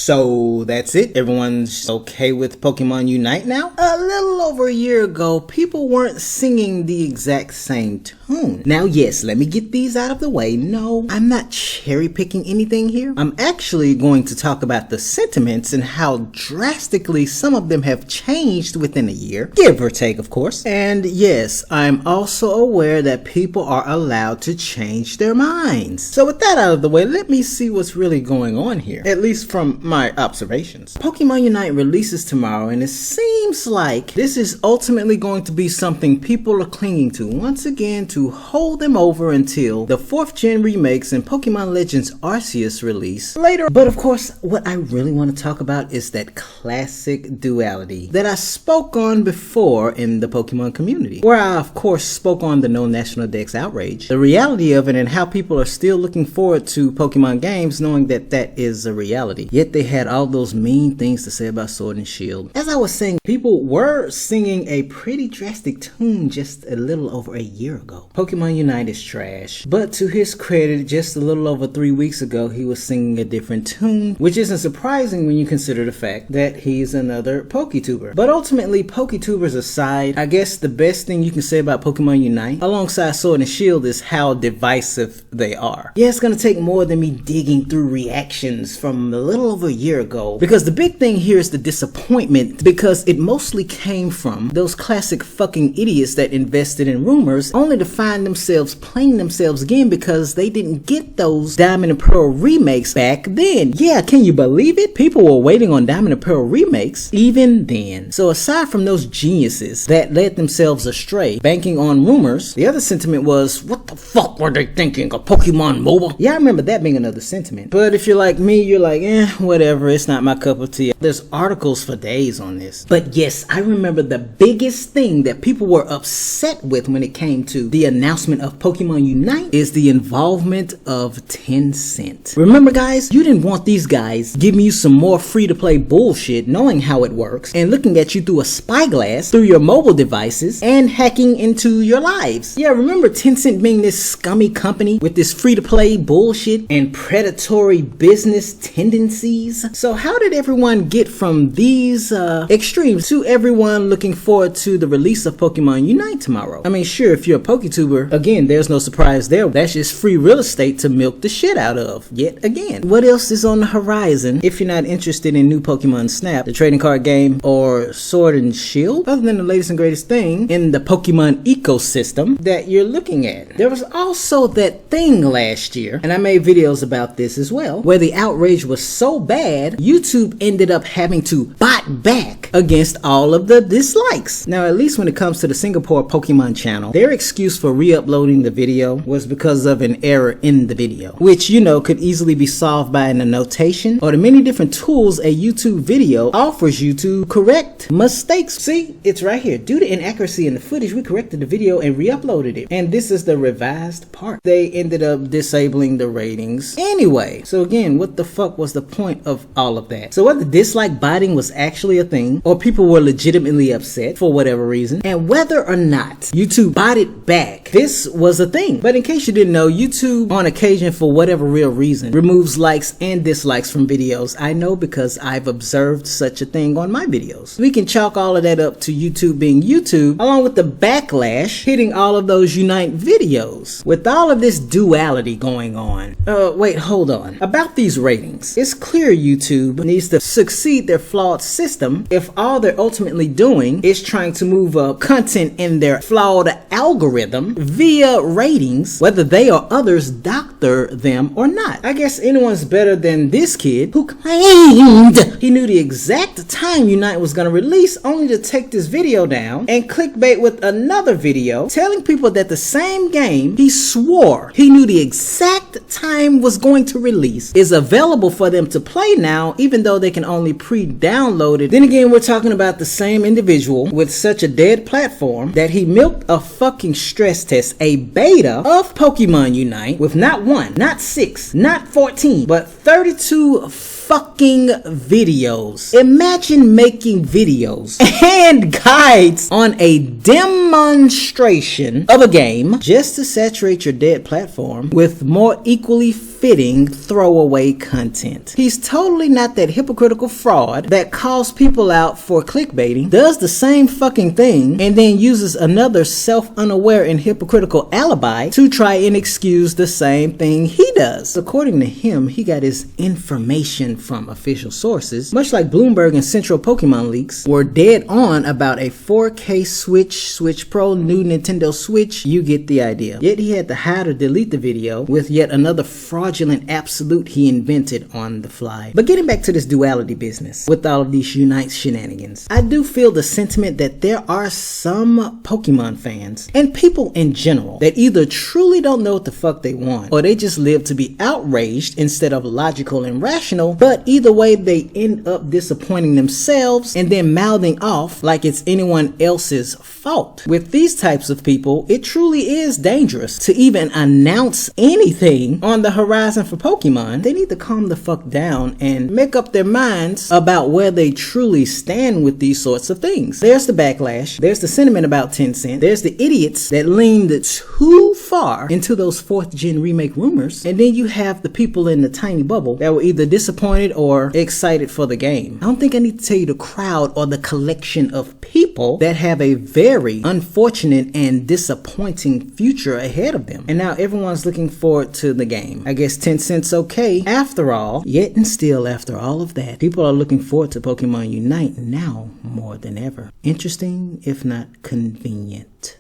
So that's it. Everyone's okay with Pokemon Unite now? A little over a year ago, people weren't singing the exact same tune. Now, yes, let me get these out of the way. No, I'm not cherry picking anything here. I'm actually going to talk about the sentiments and how drastically some of them have changed within a year, give or take, of course. And yes, I'm also aware that people are allowed to change their minds. So with that out of the way, let me see what's really going on here, at least from my observations. Pokemon Unite releases tomorrow, and it seems like this is ultimately going to be something people are clinging to once again to hold them over until the 4th gen remakes and Pokemon Legends Arceus release later. But of course, what I really want to talk about is that classic duality that I spoke on before in the Pokemon community, where I of course spoke on the No National Dex outrage, the reality of it, and how people are still looking forward to Pokemon games knowing that that is a reality. Yet they had all those mean things to say about Sword and Shield. As I was saying, people were singing a pretty drastic tune just a little over a year ago. Pokemon Unite is trash, but to his credit, just a little over 3 weeks ago, he was singing a different tune, which isn't surprising when you consider the fact that he's another PokeTuber. But ultimately, PokeTubers aside, I guess the best thing you can say about Pokemon Unite, alongside Sword and Shield, is how divisive they are. Yeah, it's gonna take more than me digging through reactions from a little over a year ago, because the big thing here is the disappointment, because it mostly came from those classic fucking idiots that invested in rumors only to find themselves playing themselves again because they didn't get those Diamond and Pearl remakes back then. Yeah, can you believe it? People were waiting on Diamond and Pearl remakes even then. So aside from those geniuses that led themselves astray banking on rumors, the other sentiment was, what the fuck were they thinking of Pokemon Mobile? Yeah, I remember that being another sentiment. But if you're like me, you're like, whatever, it's not my cup of tea. There's articles for days on this. But yes, I remember the biggest thing that people were upset with when it came to the announcement of Pokemon Unite is the involvement of Tencent. Remember guys, you didn't want these guys giving you some more free-to-play bullshit, knowing how it works, and looking at you through a spyglass through your mobile devices and hacking into your lives. Yeah, remember Tencent being this scummy company with this free-to-play bullshit and predatory business tendencies? So how did everyone get from these extremes to everyone looking forward to the release of Pokemon Unite tomorrow? I mean, sure, if you're a PokeTuber, again, there's no surprise there. That's just free real estate to milk the shit out of, yet again. What else is on the horizon if you're not interested in new Pokemon Snap, the trading card game, or Sword and Shield, other than the latest and greatest thing in the Pokemon ecosystem that you're looking at? There was also that thing last year, and I made videos about this as well, where the outrage was so bad, YouTube ended up having to bot back against all of the dislikes. Now, at least when it comes to the Singapore Pokemon channel, their excuse for re-uploading the video was because of an error in the video, which, you know, could easily be solved by an annotation or the many different tools a YouTube video offers you to correct mistakes. See, it's right here. Due to inaccuracy in the footage, we corrected the video and re-uploaded it. And this is the revised part. They ended up disabling the ratings anyway. So again, what the fuck was the point of all of that? So whether dislike botting was actually a thing, or people were legitimately upset for whatever reason, and whether or not YouTube botted back, this was a thing. But in case you didn't know, YouTube on occasion, for whatever real reason, removes likes and dislikes from videos. I know because I've observed such a thing on my videos. We can chalk all of that up to YouTube being YouTube, along with the backlash hitting all of those Unite videos. With all of this duality going on, wait, hold on. About these ratings, it's clear YouTube needs to succeed their flawed system if all they're ultimately doing is trying to move up content in their flawed algorithm via ratings, whether they or others doctor them or not. I guess anyone's better than this kid who claimed he knew the exact time Unite was going to release, only to take this video down and clickbait with another video telling people that the same game he swore he knew the exact time was going to release is available for them to play now, even though they can only pre-download it. Then again, we're talking about the same individual with such a dead platform that he milked a fucking stress test, a beta of Pokemon Unite, with not 1, not 6, not 14, but 32 fucking videos. Imagine making videos and guides on a demonstration of a game just to saturate your dead platform with more equally fitting throwaway content. He's totally not that hypocritical fraud that calls people out for clickbaiting, does the same fucking thing, and then uses another self-unaware and hypocritical alibi to try and excuse the same thing he does. According to him, he got his information from official sources, much like Bloomberg and Central Pokemon Leaks were dead on about a 4K Switch, Switch Pro, new Nintendo Switch. You get the idea. Yet he had to hide or delete the video with yet another fraudulent absolute he invented on the fly. But getting back to this duality business with all of these Unite shenanigans, I do feel the sentiment that there are some Pokemon fans and people in general that either truly don't know what the fuck they want, or they just live to be outraged instead of logical and rational. But either way, they end up disappointing themselves and then mouthing off like it's anyone else's fault. With these types of people, it truly is dangerous to even announce anything on the horizon for Pokemon. They need to calm the fuck down and make up their minds about where they truly stand with these sorts of things. There's the backlash, there's the sentiment about Tencent, there's the idiots that leaned too far into those 4th gen remake rumors, and then you have the people in the tiny bubble that were either disappointed or excited for the game. I don't think I need to tell you the crowd or the collection of people that have a very unfortunate and disappointing future ahead of them. And now everyone's looking forward to the game. I guess Tencent's okay after all. Yet and still, after all of that, people are looking forward to Pokemon Unite now more than ever. Interesting, if not convenient.